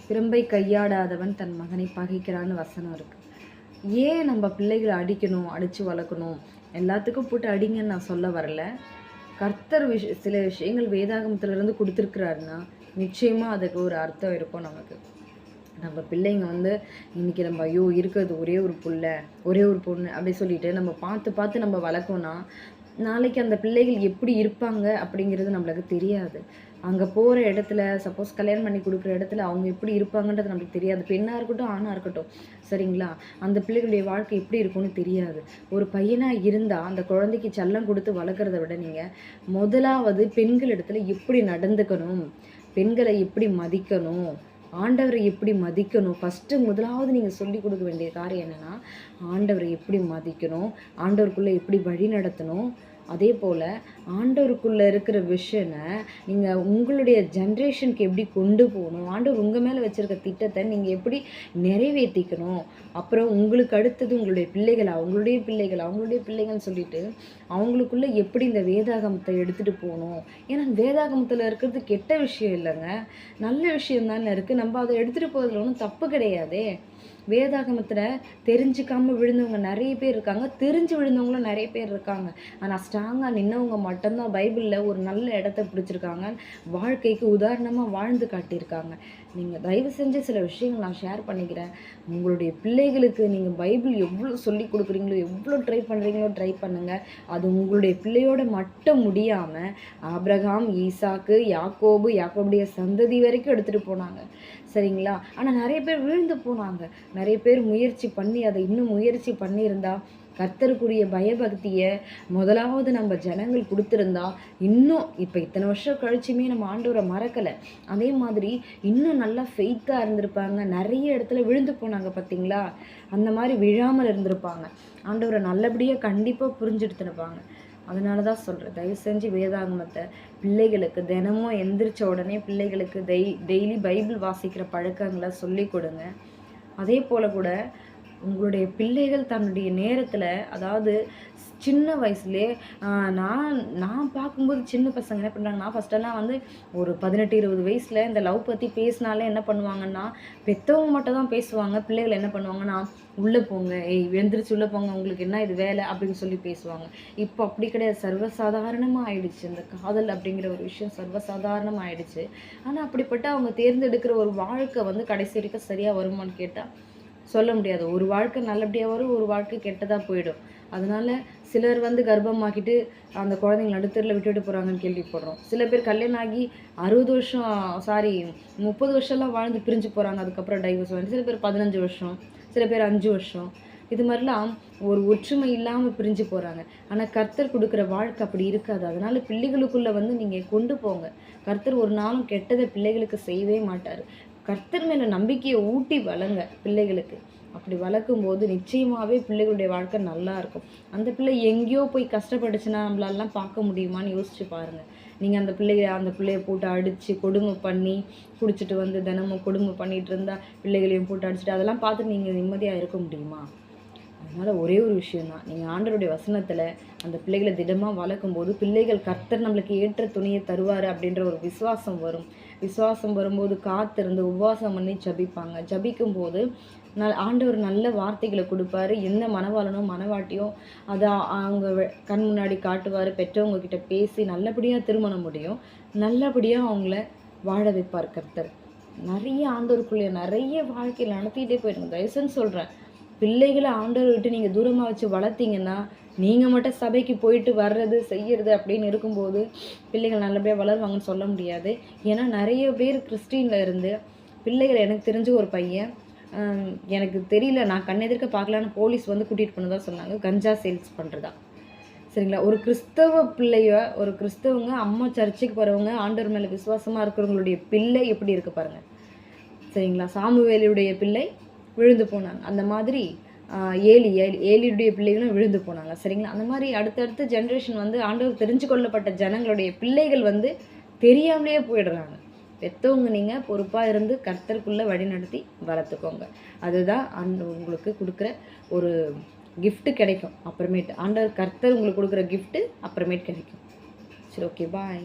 பிரம்பை கையாடாதவன் தன் மகனை பகைக்கிறான்னு வசனம் இருக்குது. ஏன் நம்ம பிள்ளைகளை அடிக்கணும், அடித்து வளர்க்கணும்? எல்லாத்துக்கும் போட்டு அடிங்கன்னு நான் சொல்ல வரல. கர்த்தர் சில விஷயங்கள் வேதாகமத்திலிருந்து கொடுத்துருக்குறாருன்னா நிச்சயமாக அதுக்கு ஒரு அர்த்தம் இருக்கும் நமக்கு. நம்ம பிள்ளைங்க வந்து இன்றைக்கி நம்ம ஐயோ இருக்கிறது ஒரே ஒரு புள்ள, ஒரே ஒரு பொண்ணு அப்படி சொல்லிட்டு நம்ம பார்த்து பார்த்து நம்ம வளர்க்கோன்னா நாளைக்கு அந்த பிள்ளைகள் எப்படி இருப்பாங்க அப்படிங்கிறது நம்மளுக்கு தெரியாது. அங்கே போகிற இடத்துல சப்போஸ் கல்யாணம் பண்ணி கொடுக்குற இடத்துல அவங்க எப்படி இருப்பாங்கன்றது நம்மளுக்கு தெரியாது. பெண்ணாக இருக்கட்டும் ஆணாக இருக்கட்டும், சரிங்களா? அந்த பிள்ளைகளுடைய வாழ்க்கை எப்படி இருக்கும்னு தெரியாது. ஒரு பையனாக இருந்தால் அந்த குழந்தைக்கு செல்லம் கொடுத்து வளர்க்குறத விட நீங்கள் முதலாவது பெண்கள் இடத்துல எப்படி நடந்துக்கணும், பெண்களை எப்படி மதிக்கணும், ஆண்டவரை எப்படி மதிக்கணும், ஃபஸ்ட்டு முதலாவது நீங்கள் சொல்லி கொடுக்க வேண்டிய காரியம் என்னென்னா ஆண்டவரை எப்படி மதிக்கணும், ஆண்டவருக்குள்ளே எப்படி வழி நடத்தணும். அதே போல் ஆண்டவருக்குள்ளே இருக்கிற விஷனை நீங்கள் உங்களுடைய ஜென்ரேஷனுக்கு எப்படி கொண்டு போகணும், ஆண்டவர் உங்கள் மேலே வச்சுருக்க திட்டத்தை நீங்கள் எப்படி நிறைவேற்றிக்கணும். அப்புறம் உங்களுக்கு அடுத்தது உங்களுடைய பிள்ளைகள், அவங்களுடைய பிள்ளைகள்னு சொல்லிட்டு அவங்களுக்குள்ளே எப்படி இந்த வேதாகமத்தை எடுத்துகிட்டு போகணும். ஏன்னா வேதாகமத்தில் இருக்கிறது கெட்ட விஷயம் இல்லைங்க, நல்ல விஷயம் தானே இருக்குது. நம்ம அதை எடுத்துகிட்டு போகிறதுல ஒன்றும் தப்பு கிடையாதே. வேதாகமத்தில் தெரிஞ்சிக்காமல் விழுந்தவங்க நிறைய பேர் இருக்காங்க, தெரிஞ்சு விழுந்தவங்களும் நிறைய பேர் இருக்காங்க. ஆனால் ஸ்ட்ராங்காக நின்னவங்க மட்டும்தான் பைபிளில் ஒரு நல்ல இடத்த பிடிச்சிருக்காங்க, வாழ்க்கைக்கு உதாரணமாக வாழ்ந்து காட்டியிருக்காங்க. நீங்கள் தயவு செஞ்சு சில விஷயங்கள் நான் ஷேர் பண்ணிக்கிறேன். உங்களுடைய பிள்ளைகளுக்கு நீங்கள் பைபிள் எவ்வளோ சொல்லி கொடுக்குறீங்களோ, எவ்வளோ ட்ரை பண்ணுங்கள். அது உங்களுடைய பிள்ளையோட மட்டும் முடியாமல் ஆபிரகாம், ஈசாக்கு, யாக்கோபுடைய சந்ததி வரைக்கும் எடுத்துகிட்டு போனாங்க, சரிங்களா? ஆனால் நிறைய பேர் விழுந்து போனாங்க. நிறைய பேர் முயற்சி பண்ணி அதை இன்னும் முயற்சி பண்ணியிருந்தா, கர்த்தருக்குரிய பயபக்தியை முதலாவது நம்ம ஜனங்கள் கொடுத்துருந்தா, இன்னும் இப்போ இத்தனை வருஷம் கழிச்சுமே நம்ம ஆண்டவரை மறக்கலை. அதே மாதிரி இன்னும் நல்லா ஃபெய்த்தாக இருந்திருப்பாங்க. நிறைய இடத்துல விழுந்து போனாங்க பார்த்தீங்களா? அந்த மாதிரி விழாமல் இருந்திருப்பாங்க. ஆண்டவரை நல்லபடியாக கண்டிப்பாக புரிஞ்செடுத்துருப்பாங்க. அதனால தான் சொல்கிறேன், தயவு செஞ்சு வேதாகமத்தை பிள்ளைகளுக்கு தினமும் எந்திரிச்ச உடனே பிள்ளைகளுக்கு டெய்லி பைபிள் வாசிக்கிற பழக்கங்களை சொல்லி கொடுங்க. அதே போல் கூட உங்களுடைய பிள்ளைகள் தன்னுடைய நேரத்தில், அதாவது சின்ன வயசுலேயே நான் பார்க்கும்போது சின்ன பசங்க என்ன பண்ணுறாங்க, நான் ஃபஸ்ட்டெல்லாம் வந்து ஒரு 18-20 வயசில் இந்த லவ் பற்றி பேசினாலே என்ன பண்ணுவாங்கன்னா, பெற்றவங்க மட்டும் தான் பேசுவாங்க. பிள்ளைகள் என்ன பண்ணுவாங்கன்னா, உள்ளே போங்க, எழுந்திரிச்சு உள்ளே போங்க, உங்களுக்கு என்ன இது வேலை அப்படின்னு சொல்லி பேசுவாங்க. இப்போ அப்படி கிடையாது, சர்வசாதாரணமாக ஆயிடுச்சு. இந்த காதல் அப்படிங்கிற ஒரு விஷயம் சர்வசாதாரணமாக ஆயிடுச்சு. ஆனால் அப்படிப்பட்ட அவங்க தேர்ந்தெடுக்கிற ஒரு வாழ்க்கை வந்து கடைசி வரைக்கும் சரியாக வருமானு கேட்டால் சொல்ல முடியாது. ஒரு வாழ்க்கை நல்லபடியாக வரும், ஒரு வாழ்க்கை கெட்டதாக போயிடும். அதனால் சிலர் வந்து கர்ப்பமாக்கிட்டு அந்த குழந்தைங்க நடுத்தரில் விட்டுட்டு போகிறாங்கன்னு கேள்விப்படுறோம். சில பேர் கல்யாணம் ஆகி 30 வருஷம்லாம் வாழ்ந்து பிரிஞ்சு போகிறாங்க, அதுக்கப்புறம் டைவர்ஸ் வாங்கி. சில பேர் 15 வருஷம், சில பேர் 5 வருஷம், இது மாதிரிலாம் ஒரு ஒற்றுமை இல்லாமல் பிரிஞ்சு போகிறாங்க. ஆனால் கர்த்தர் கொடுக்குற வாழ்க்கை அப்படி இருக்காது. அதனால் பிள்ளைகளுக்குள்ளே வந்து நீங்கள் கொண்டு போங்க. கர்த்தர் ஒரு நாளும் கெட்டதை பிள்ளைகளுக்கு செய்யவே மாட்டார். கர்த்தர் மேலே நம்பிக்கையை ஊட்டி வளங்க பிள்ளைகளுக்கு. அப்படி வளர்க்கும்போது நிச்சயமாகவே பிள்ளைகளுடைய வாழ்க்கை நல்லா இருக்கும். அந்த பிள்ளை எங்கேயோ போய் கஷ்டப்பட்டுச்சுன்னா நம்மளாலாம் பார்க்க முடியுமான்னு யோசிச்சு பாருங்கள். நீங்கள் அந்த பிள்ளையை போட்டு அடித்து கொடுமை பண்ணி குடிச்சிட்டு வந்து தினமும் கொடுமை பண்ணிகிட்டு இருந்தால் பிள்ளைகளையும் போட்டு அடிச்சுட்டு அதெல்லாம் பார்த்துட்டு நீங்கள் நிம்மதியாக இருக்க முடியுமா? அதனால் ஒரே ஒரு விஷயந்தான், நீங்கள் ஆண்டவருடைய வசனத்தில் அந்த பிள்ளைகளை திடமாக வளர்க்கும்போது பிள்ளைகள் கர்த்தர் நம்மளுக்கு ஏற்ற துணியை தருவார் அப்படின்ற ஒரு விசுவாசம் வரும். விசுவாசம் வரும்போது காத்திருந்து உபவாசம் பண்ணி ஜபிப்பாங்க. ஜபிக்கும்போது ஆண்டவர் நல்ல வார்த்தைகளை கொடுப்பாரு. எந்த மனவாளனோ மனவாட்டியோ அதை அவங்க கண் முன்னாடி காட்டுவார். பெற்றவங்க கிட்ட பேசி நல்லபடியாக திருமணம் முடியும், நல்லபடியாக அவங்கள வாழ வைப்பார் கர்த்தர். நிறைய ஆண்டவருக்குள்ளே நிறைய வாழ்க்கையில் நடத்திக்கிட்டே போயிடுங்க. தயவுசெய்து சொல்கிறேன், பிள்ளைகளை ஆண்டவர் விட்டு நீங்கள் தூரமாக வச்சு வளர்த்தீங்கன்னா, நீங்கள் மட்டும் சபைக்கு போயிட்டு வர்றது செய்கிறது அப்படின்னு இருக்கும்போது பிள்ளைகள் நல்லபடியாக வளருவாங்கன்னு சொல்ல முடியாது. ஏன்னா நிறைய பேர் கிறிஸ்டினில் இருந்து பிள்ளைகள், எனக்கு தெரிஞ்ச ஒரு பையன், எனக்கு தெரியல, நான் கண்ணெதிர்க்க பார்க்கலான்னு போலீஸ் வந்து கூட்டிகிட்டு போனதாக சொன்னாங்க, கஞ்சா சேல்ஸ் பண்ணுறதா, சரிங்களா? ஒரு கிறிஸ்தவங்க அம்மா சர்ச்சுக்கு போகிறவங்க ஆண்டவர் மேலே விசுவாசமாக இருக்கிறவங்களுடைய பிள்ளை எப்படி இருக்கு பாருங்கள், சரிங்களா? சாமுவேலுடைய பிள்ளை விழுந்து போனாங்க. அந்த மாதிரி ஏலியுடைய பிள்ளைகளும் விழுந்து போனாங்க, சரிங்களா? அந்த மாதிரி அடுத்தடுத்த ஜென்ரேஷன் வந்து ஆண்டவர் தெரிஞ்சு கொள்ளப்பட்ட ஜனங்களுடைய பிள்ளைகள் வந்து தெரியாமலேயே போயிடுறாங்க. பெற்றவங்க நீங்கள் பொறுப்பாக இருந்து கர்த்தருக்குள்ளே வழி நடத்தி வளர்த்துக்கோங்க. அதுதான் உங்களுக்கு கொடுக்குற ஒரு கிஃப்ட்டு கிடைக்கும். அப்புறமேட்டு கர்த்தர் உங்களுக்கு கொடுக்குற கிஃப்ட்டு அப்புறமேட்டு கிடைக்கும். சரி, ஓகே, பாய்.